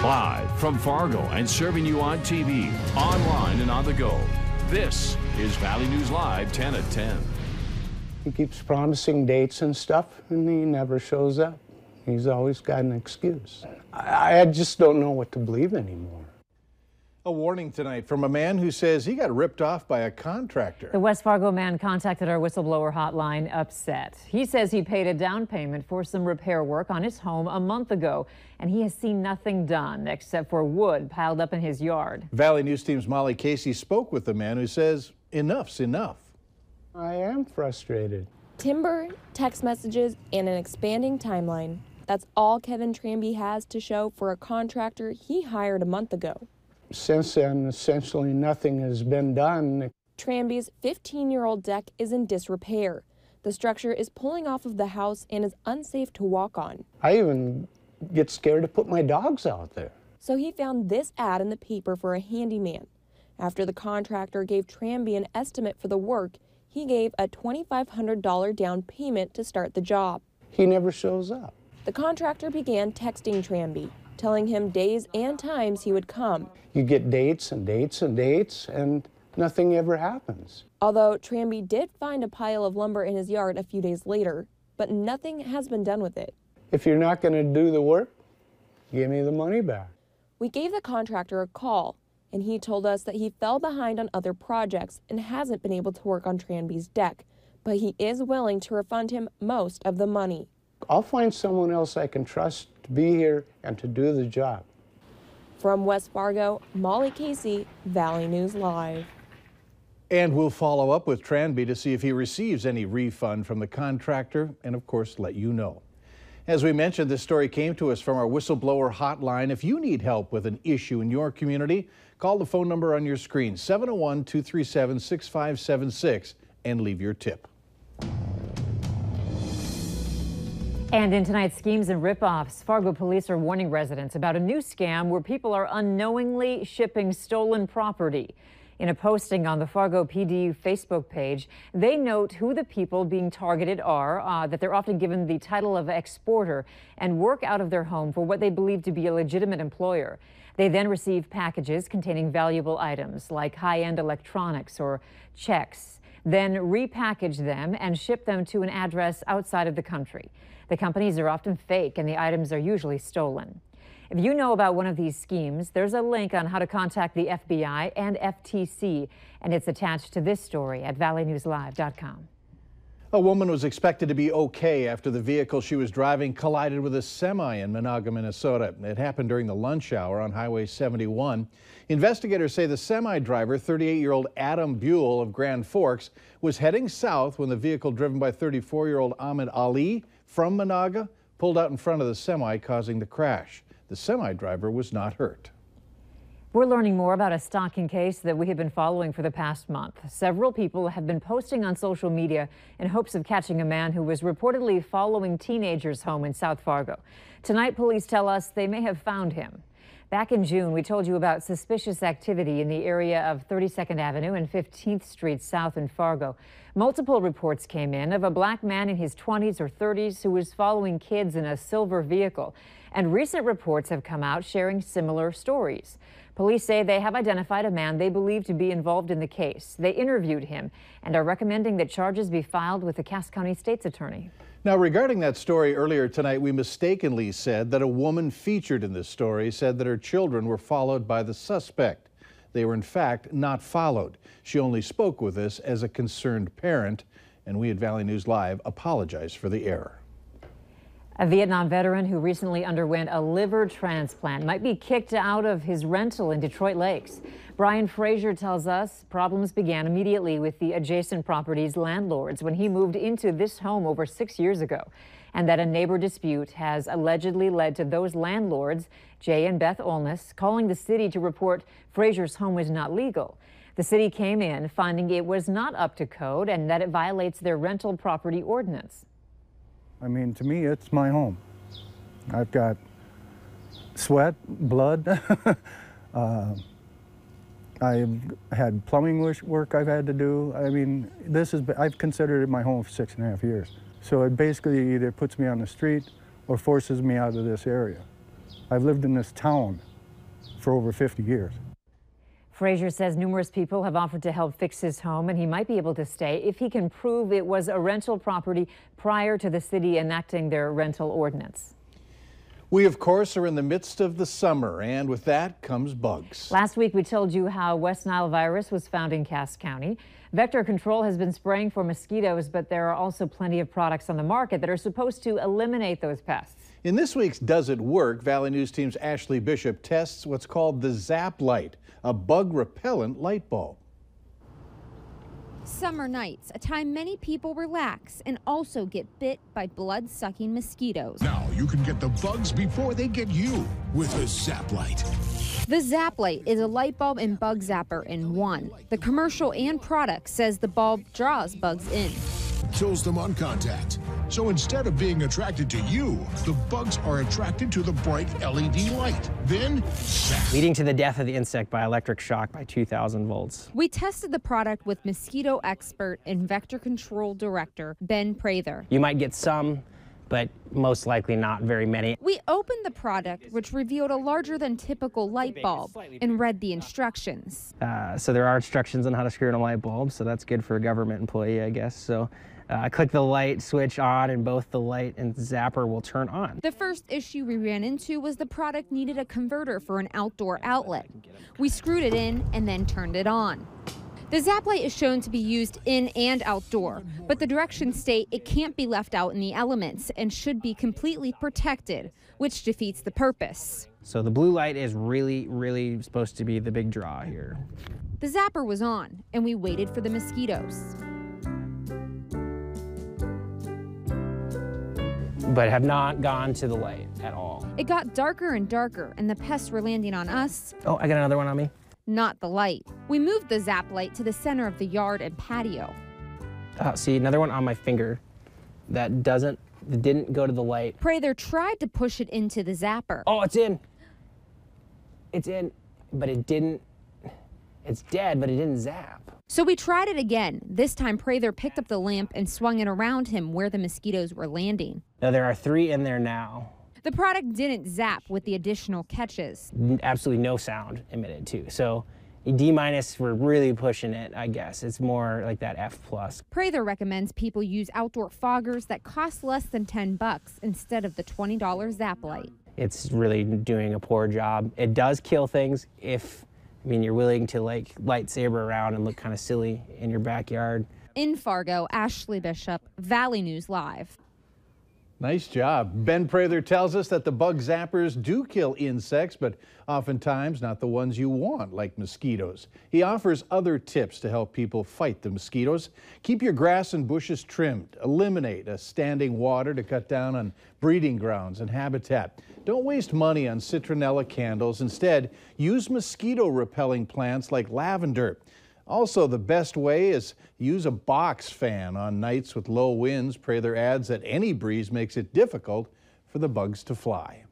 Live from Fargo and serving you on TV, online, and on the go. This is Valley News Live 10 at 10. He keeps promising dates and stuff, and he never shows up. He's always got an excuse. I just don't know what to believe anymore. A warning tonight from a man who says he got ripped off by a contractor. The West Fargo man contacted our whistleblower hotline upset. He says he paid a down payment for some repair work on his home a month ago, and he has seen nothing done except for wood piled up in his yard. Valley News Team's Molly Casey spoke with the man who says enough's enough. I am frustrated. Timber, text messages, and an expanding timeline. That's all Kevin Tranby has to show for a contractor he hired a month ago. Since then, essentially nothing has been done. Tranby's 15-year-old deck is in disrepair. The structure is pulling off of the house and is unsafe to walk on. I even get scared to put my dogs out there. So he found this ad in the paper for a handyman. After the contractor gave Tranby an estimate for the work, he gave a $2,500 down payment to start the job. He never shows up. The contractor began texting Tranby, telling him days and times he would come. You get dates and dates and dates, and nothing ever happens. Although Tranby did find a pile of lumber in his yard a few days later, but nothing has been done with it. If you're not going to do the work, give me the money back. We gave the contractor a call, and he told us that he fell behind on other projects and hasn't been able to work on Tranby's deck, but he is willing to refund him most of the money. I'll find someone else I can trust to be here and to do the job. From West Fargo, Molly Casey, Valley News Live. And we'll follow up with Tranby to see if he receives any refund from the contractor and, of course, let you know. As we mentioned, this story came to us from our whistleblower hotline. If you need help with an issue in your community, call the phone number on your screen, 701-237-6576, and leave your tip. And in tonight's schemes and ripoffs, Fargo police are warning residents about a new scam where people are unknowingly shipping stolen property. In a posting on the Fargo PD Facebook page, they note who the people being targeted are, that they're often given the title of exporter and work out of their home for what they believe to be a legitimate employer. They then receive packages containing valuable items like high-end electronics or checks, then repackage them and ship them to an address outside of the country. The companies are often fake and the items are usually stolen. If you know about one of these schemes, there's a link on how to contact the FBI and FTC, and it's attached to this story at valleynewslive.com. A woman was expected to be okay after the vehicle she was driving collided with a semi in Monaga, Minnesota. It happened during the lunch hour on Highway 71. Investigators say the semi driver, 38-year-old Adam Buell of Grand Forks, was heading south when the vehicle driven by 34-year-old Ahmed Ali from Monaga pulled out in front of the semi, causing the crash. The semi driver was not hurt. We're learning more about a stalking case that we have been following for the past month. Several people have been posting on social media in hopes of catching a man who was reportedly following teenagers home in South Fargo. Tonight, police tell us they may have found him. Back in June, we told you about suspicious activity in the area of 32nd Avenue and 15th Street South in Fargo. Multiple reports came in of a black man in his 20s or 30s who was following kids in a silver vehicle. And recent reports have come out sharing similar stories. Police say they have identified a man they believe to be involved in the case. They interviewed him and are recommending that charges be filed with the Cass County State's Attorney. Now, regarding that story earlier tonight, we mistakenly said that a woman featured in this story said that her children were followed by the suspect. They were, in fact, not followed. She only spoke with us as a concerned parent, and we at Valley News Live apologize for the error. A Vietnam veteran who recently underwent a liver transplant might be kicked out of his rental in Detroit Lakes. Brian Frazier tells us problems began immediately with the adjacent property's landlords when he moved into this home over 6 years ago, and that a neighbor dispute has allegedly led to those landlords, Jay and Beth Olness, calling the city to report Frazier's home was not legal. The city came in finding it was not up to code and that it violates their rental property ordinance. I mean, to me, it's my home. I've got sweat, blood. I've had plumbing work I've had to do. I mean, I've considered it my home for 6.5 years. So it basically either puts me on the street or forces me out of this area. I've lived in this town for over 50 years. Frazier says numerous people have offered to help fix his home, and he might be able to stay if he can prove it was a rental property prior to the city enacting their rental ordinance. We, of course, are in the midst of the summer, and with that comes bugs. Last week, we told you how West Nile virus was found in Cass County. Vector Control has been spraying for mosquitoes, but there are also plenty of products on the market that are supposed to eliminate those pests. In this week's Does It Work, Valley News Team's Ashley Bishop tests what's called the Zap Light, a bug-repellent light bulb. Summer nights, a time many people relax and also get bit by blood-sucking mosquitoes. Now you can get the bugs before they get you with the Zap Light. The Zap Light is a light bulb and bug zapper in one. The commercial and product says the bulb draws bugs in. Kills them on contact. So instead of being attracted to you, the bugs are attracted to the bright LED light. Then, zap. Leading to the death of the insect by electric shock by 2,000 volts. We tested the product with mosquito expert and Vector Control director Ben Prather. You might get some, but most likely not very many. We opened the product, which revealed a larger than typical light bulb, and read the instructions. So there are instructions on how to screw in a light bulb, so that's good for a government employee, I guess. So click the light switch on and both the light and zapper will turn on. The first issue we ran into was the product needed a converter for an outdoor outlet. We screwed it in and then turned it on. The Zap Light is shown to be used in and outdoor, but the directions state it can't be left out in the elements and should be completely protected, which defeats the purpose. So the blue light is really supposed to be the big draw here. The zapper was on, and we waited for the mosquitoes. But have not gone to the light at all. It got darker and darker, and the pests were landing on us. Oh, I got another one on me. Not the light. We moved the Zap Light to the center of the yard and patio. See, another one on my finger that didn't go to the light. Prather tried to push it into the zapper. Oh, it's in. It's in, but it didn't. It's dead, but it didn't zap. So we tried it again. This time, Prather picked up the lamp and swung it around him where the mosquitoes were landing. Now, there are 3 in there now. The product didn't zap with the additional catches. Absolutely no sound emitted, too. So D- we're really pushing it, I guess. It's more like that F+. Prather recommends people use outdoor foggers that cost less than $10 instead of the $20 Zap Light. It's really doing a poor job. It does kill things if, you're willing to lightsaber around and look kind of silly in your backyard. In Fargo, Ashley Bishop, Valley News Live. Nice job. Ben Prather tells us that the bug zappers do kill insects, but oftentimes not the ones you want, like mosquitoes. He offers other tips to help people fight the mosquitoes. Keep your grass and bushes trimmed. Eliminate standing water to cut down on breeding grounds and habitat. Don't waste money on citronella candles. Instead, use mosquito-repelling plants like lavender. Also, the best way is use a box fan on nights with low winds. Prather adds that any breeze makes it difficult for the bugs to fly.